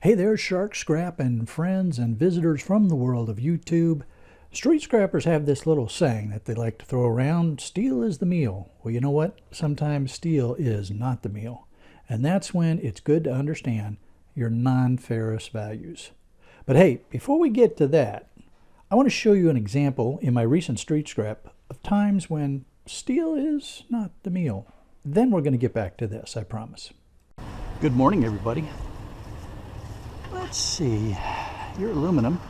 Hey there, Shark Scrap and friends and visitors from the world of YouTube. Street scrappers have this little saying that they like to throw around: steel is the meal. Well, you know what? Sometimes steel is not the meal. And that's when it's good to understand your non-ferrous values. But hey, before we get to that, I want to show you an example in my recent street scrap of times when steel is not the meal. Then we're going to get back to this, I promise. Good morning, everybody. Let's see, you're aluminum,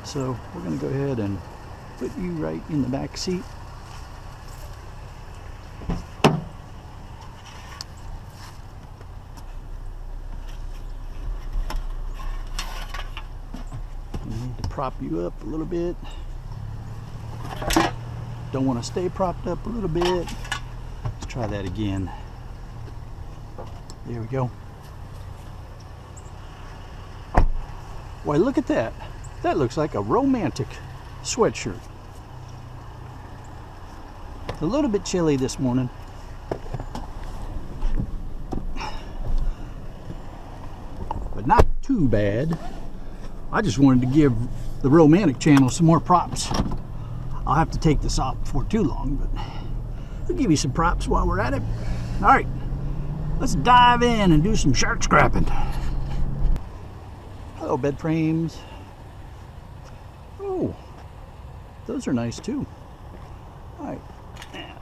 so we're going to go ahead and put you right in the back seat. I need to prop you up a little bit. Don't want to stay propped up a little bit. Let's try that again. There we go. Why, look at that. That looks like a romantic sweatshirt. It's a little bit chilly this morning. But not too bad. I just wanted to give the romantic channel some more props. I'll have to take this off before too long, but I'll give you some props while we're at it. All right, let's dive in and do some shark scrapping. Hello, bed frames. Oh, those are nice too. All right,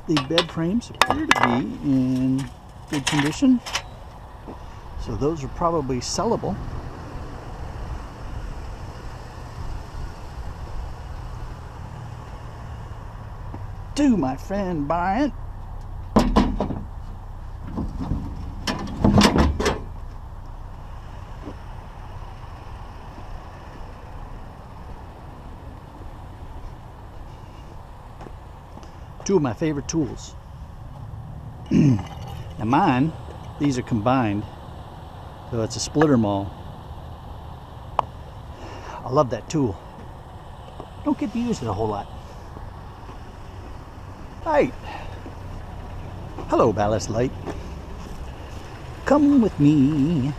the bed frames appear to be in good condition, so those are probably sellable. Do my friend Bryant. Two of my favorite tools. Now mine, these are combined, so it's a splitter maul. I love that tool. Don't get to use it a whole lot. Right. Hello, ballast light. Come with me.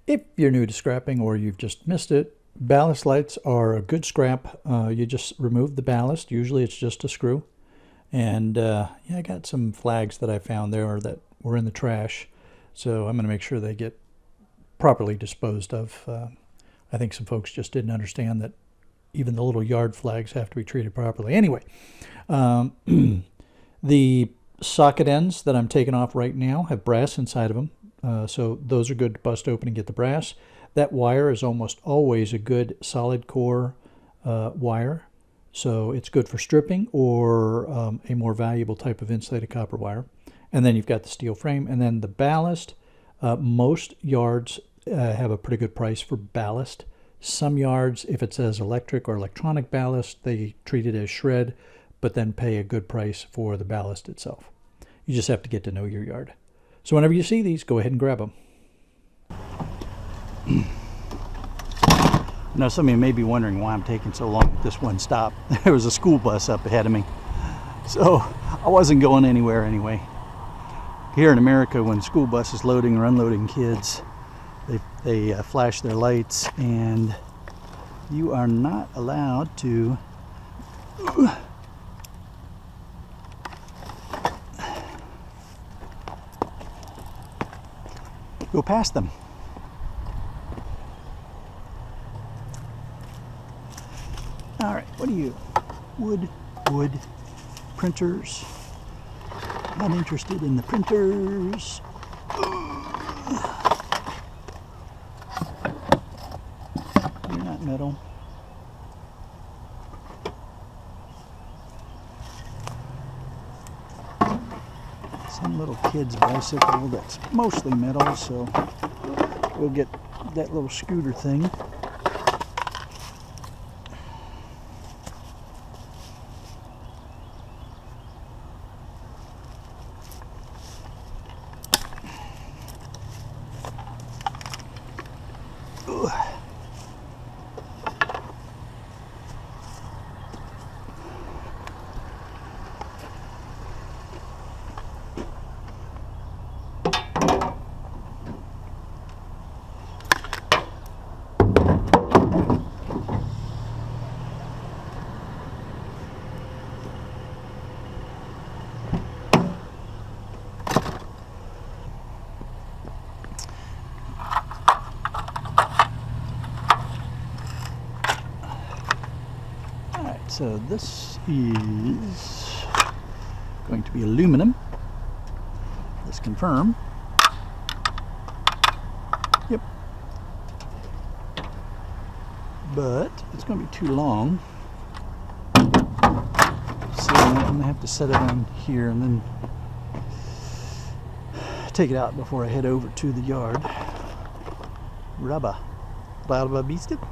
If you're new to scrapping or you've just missed it, ballast lights are a good scrap. You just remove the ballast. Usually it's just a screw. And yeah, I got some flags that I found there that were in the trash. So I'm going to make sure they get properly disposed of. I think some folks just didn't understand that even the little yard flags have to be treated properly. Anyway, the socket ends that I'm taking off right now have brass inside of them. So those are good to bust open and get the brass. That wire is almost always a good solid core wire. So it's good for stripping or a more valuable type of insulated copper wire. And then you've got the steel frame. And then the ballast, most yards have a pretty good price for ballast. Some yards, if it says electric or electronic ballast, they treat it as shred, but then pay a good price for the ballast itself. You just have to get to know your yard. So whenever you see these, go ahead and grab them. Now some of you may be wondering why I'm taking so long at this one stop. There was a school bus up ahead of me, so I wasn't going anywhere anyway. Here in America, when school bus is loading or unloading kids, they flash their lights, and you are not allowed to go past them. All right, what are you? Wood, printers. Not interested in the printers. You're not metal. Some little kid's bicycle that's mostly metal, so we'll get that little scooter thing. so this is going to be aluminum. Let's confirm. Yep. But it's going to be too long. So I'm going to have to set it on here and then take it out before I head over to the yard. Rubber. Rubber beasted.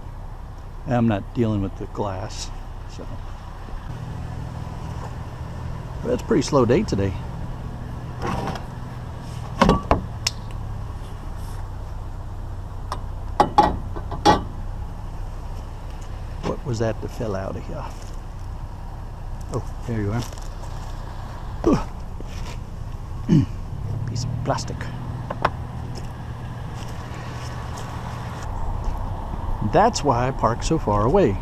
I'm not dealing with the glass, so. But it's a pretty slow day today. What was that that fell out of here? Oh, there you are. Piece of plastic. That's why I parked so far away.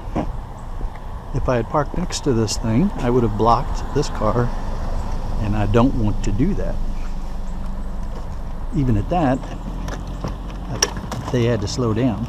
If I had parked next to this thing, I would have blocked this car, and I don't want to do that. Even at that, they had to slow down.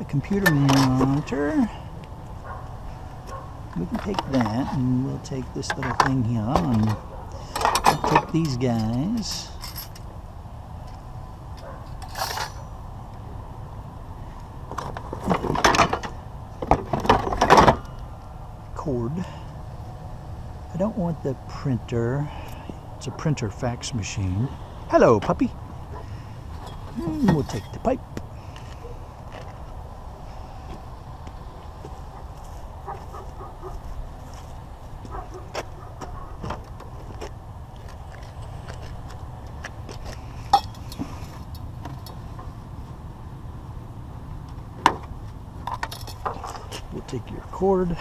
Computer monitor. We can take that, and we'll take this little thing here, and we'll take these guys. Cord. I don't want the printer. It's a printer fax machine. Hello, puppy. We'll take the pipe. We'll take your cord.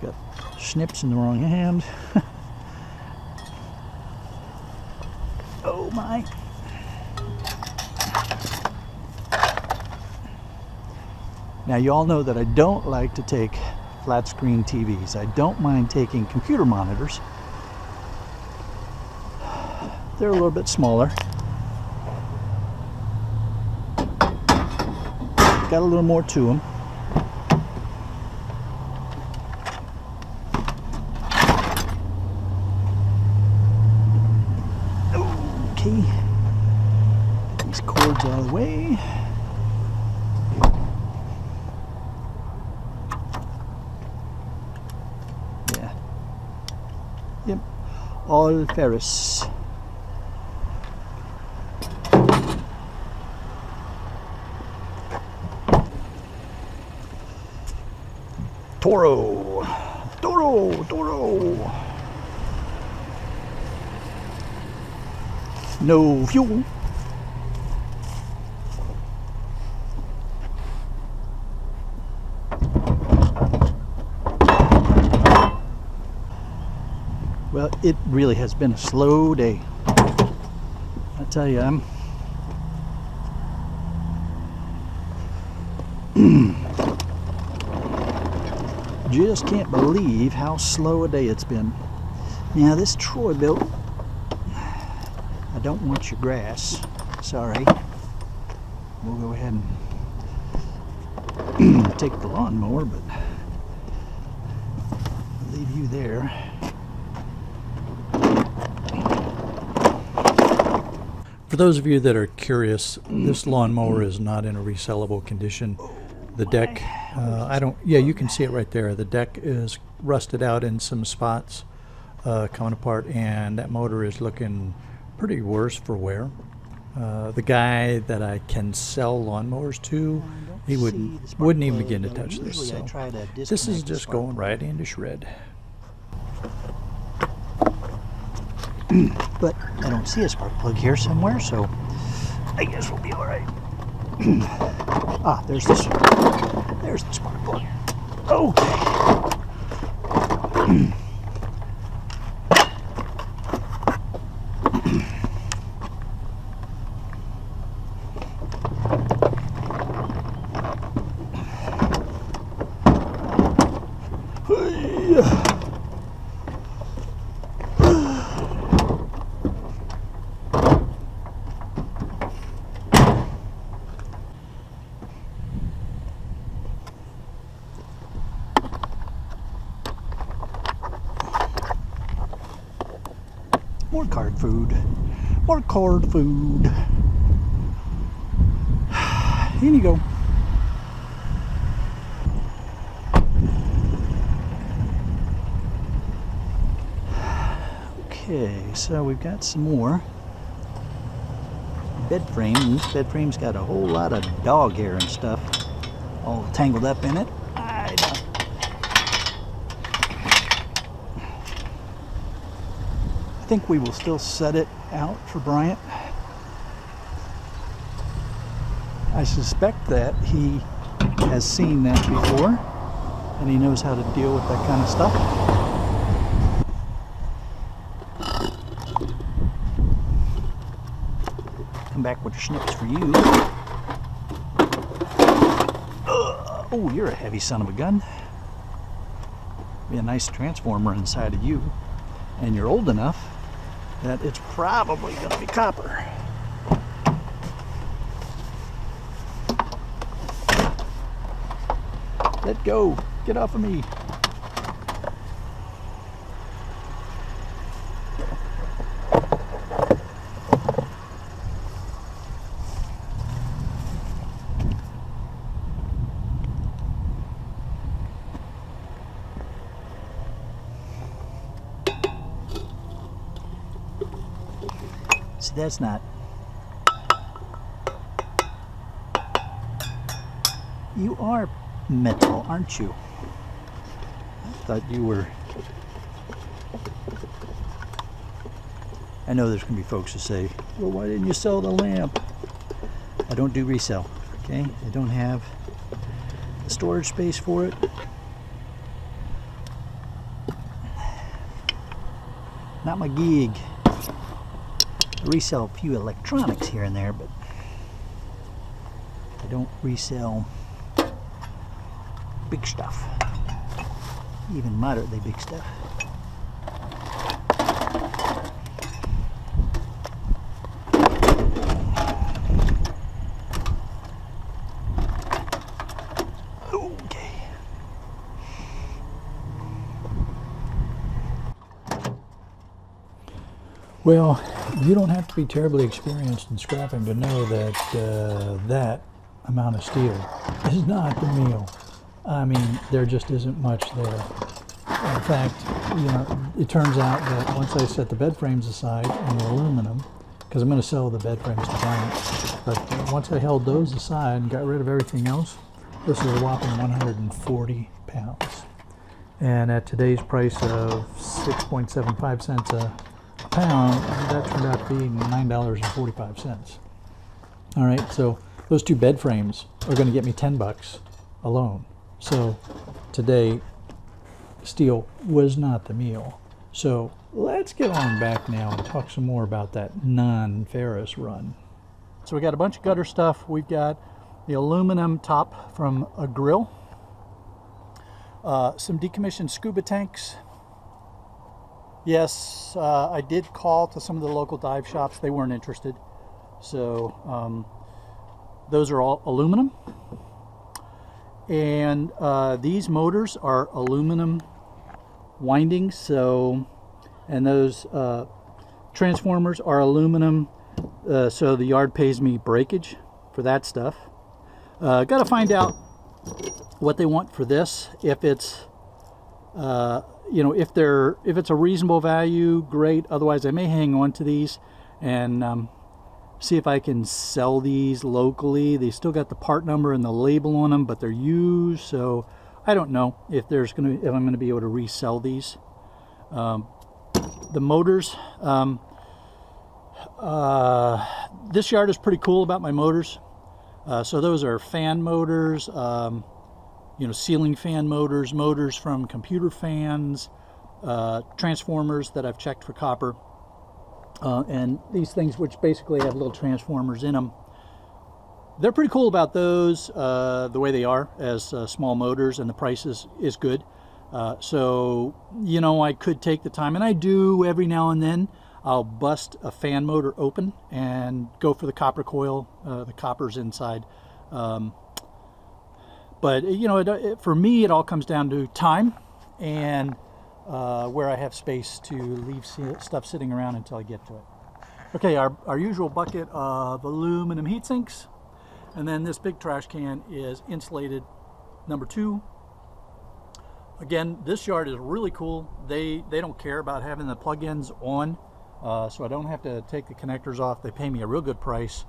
Got snips in the wrong hand. Oh my. Now you all know that I don't like to take flat screen TVs. I don't mind taking computer monitors. They're a little bit smaller. Got a little more to them. Okay. Get these cords out of the way. Yeah. Yep. All ferrous. Toro. No fuel. Well, it really has been a slow day. I tell you, I'm just can't believe how slow a day it's been. Now this Troy built, I don't want your grass, sorry. We'll go ahead and take the lawnmower, but I'll leave you there. For those of you that are curious, this lawnmower is not in a resellable condition. The deck, you can see it right there. The deck is rusted out in some spots, coming apart, and that motor is looking pretty worse for wear. The guy that I can sell lawnmowers to, he wouldn't even begin to touch this. So this is just going right into shred. But I don't see a spark plug here somewhere, so I guess we'll be all right. There's the spark plug. Okay. More card food. More card food. Here you go. Okay, so we've got some more bed frame. This bed frame's got a whole lot of dog hair and stuff all tangled up in it. I think we will still set it out for Bryant. I suspect that he has seen that before and he knows how to deal with that kind of stuff. Come back with your snips for you. Oh, you're a heavy son of a gun. Be a nice transformer inside of you. And you're old enough that it's probably going to be copper. Let go. Get off of me. See, that's not. You are metal, aren't you? I thought you were. I know there's going to be folks who say, well, why didn't you sell the lamp? I don't do resale, okay? I don't have the storage space for it. Not my gig. I resell a few electronics here and there, but I don't resell big stuff, even moderately big stuff. Okay. Well, you don't have to be terribly experienced in scrapping to know that that amount of steel is not the meal. I mean, there just isn't much there. In fact, you know, it turns out that once I set the bed frames aside and the aluminum, because I'm going to sell the bed frames to Bryant, but once I held those aside and got rid of everything else, this is a whopping 140 pounds. And at today's price of 6.75 cents a pound, that turned out to be $9.45. All right, so those two bed frames are going to get me 10 bucks alone. So today, steel was not the meal. So let's get on back now and talk some more about that non-ferrous run. So we got a bunch of gutter stuff. We've got the aluminum top from a grill, some decommissioned scuba tanks. Yes, I did call to some of the local dive shops. They weren't interested. So those are all aluminum. And these motors are aluminum windings, so, and those transformers are aluminum, so the yard pays me breakage for that stuff. Got to find out what they want for this. If it's, you know, if it's a reasonable value, great. Otherwise, I may hang on to these and see if I can sell these locally. They still got the part number and the label on them, but they're used, so I don't know if if I'm gonna be able to resell these. The motors, this yard is pretty cool about my motors. So those are fan motors, you know, ceiling fan motors, motors from computer fans, transformers that I've checked for copper, and these things which basically have little transformers in them. They're pretty cool about those, the way they are as small motors, and the price is good. So, you know, I could take the time, and I do every now and then. I'll bust a fan motor open and go for the copper coil, the copper's inside. But, you know, for me, it all comes down to time and where I have space to leave stuff sitting around until I get to it. Okay, our usual bucket of aluminum heat sinks. And then this big trash can is insulated number 2. Again, this yard is really cool. They don't care about having the plug-ins on, so I don't have to take the connectors off. They pay me a real good price.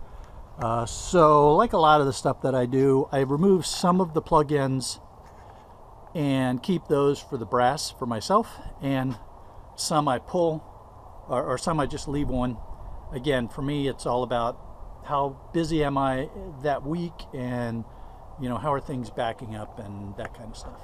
So like a lot of the stuff that I do, I remove some of the plug-ins and keep those for the brass for myself, and some I pull, or some I just leave on. Again, for me, it's all about how busy am I that week, and you know, how are things backing up and that kind of stuff.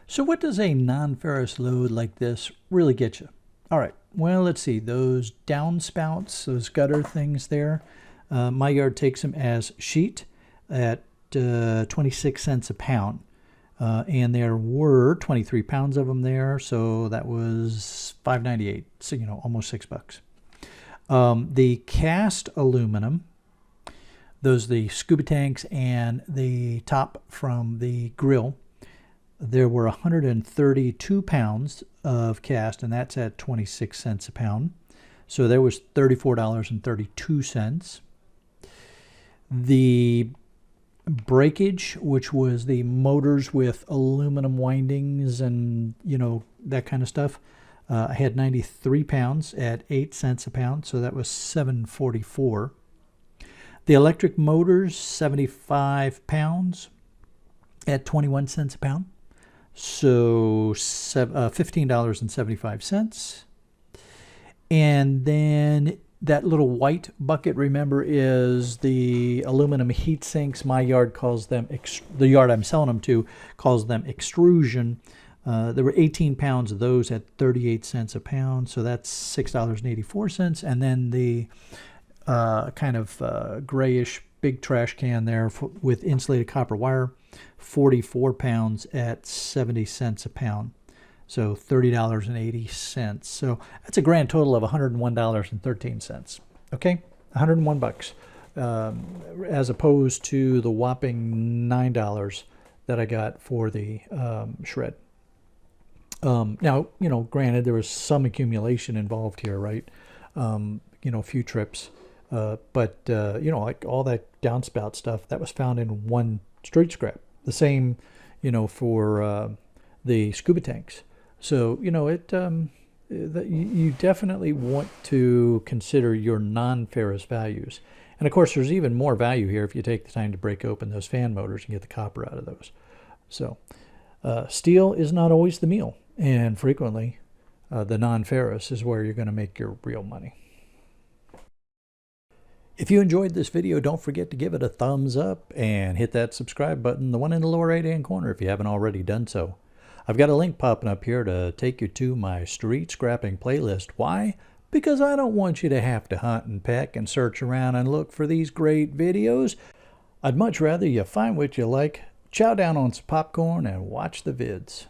So what does a non-ferrous load like this really get you? All right, well, let's see, those downspouts, those gutter things there, my yard takes them as sheet at 26 cents a pound. And there were 23 pounds of them there, so that was $5.98, so, you know, almost $6. The cast aluminum, those the scuba tanks and the top from the grill, there were 132 pounds of cast, and that's at 26 cents a pound. So there was $34.32. The breakage, which was the motors with aluminum windings and, you know, that kind of stuff, I had 93 pounds at 8 cents a pound, so that was $7.44. The electric motors, 75 pounds at 21 cents a pound, so $15.75. And then that little white bucket, remember, is the aluminum heat sinks. My yard calls them, the yard I'm selling them to calls them extrusion. There were 18 pounds of those at 38 cents a pound, so that's $6.84. And then the kind of grayish big trash can there with insulated copper wire, 44 pounds at 70 cents a pound. So $30.80. So that's a grand total of $101.13. Okay, $101, as opposed to the whopping $9 that I got for the shred. Now, you know, granted, there was some accumulation involved here, right? You know, a few trips, but you know, like all that downspout stuff that was found in one street scrap. The same, you know, for the scuba tanks. So, you know, you definitely want to consider your non-ferrous values. And of course, there's even more value here if you take the time to break open those fan motors and get the copper out of those. So, steel is not always the meal, and frequently the non-ferrous is where you're going to make your real money. If you enjoyed this video, don't forget to give it a thumbs up and hit that subscribe button, the one in the lower right-hand corner, if you haven't already done so. I've got a link popping up here to take you to my street scrapping playlist. Why? Because I don't want you to have to hunt and peck and search around and look for these great videos. I'd much rather you find what you like, chow down on some popcorn, and watch the vids.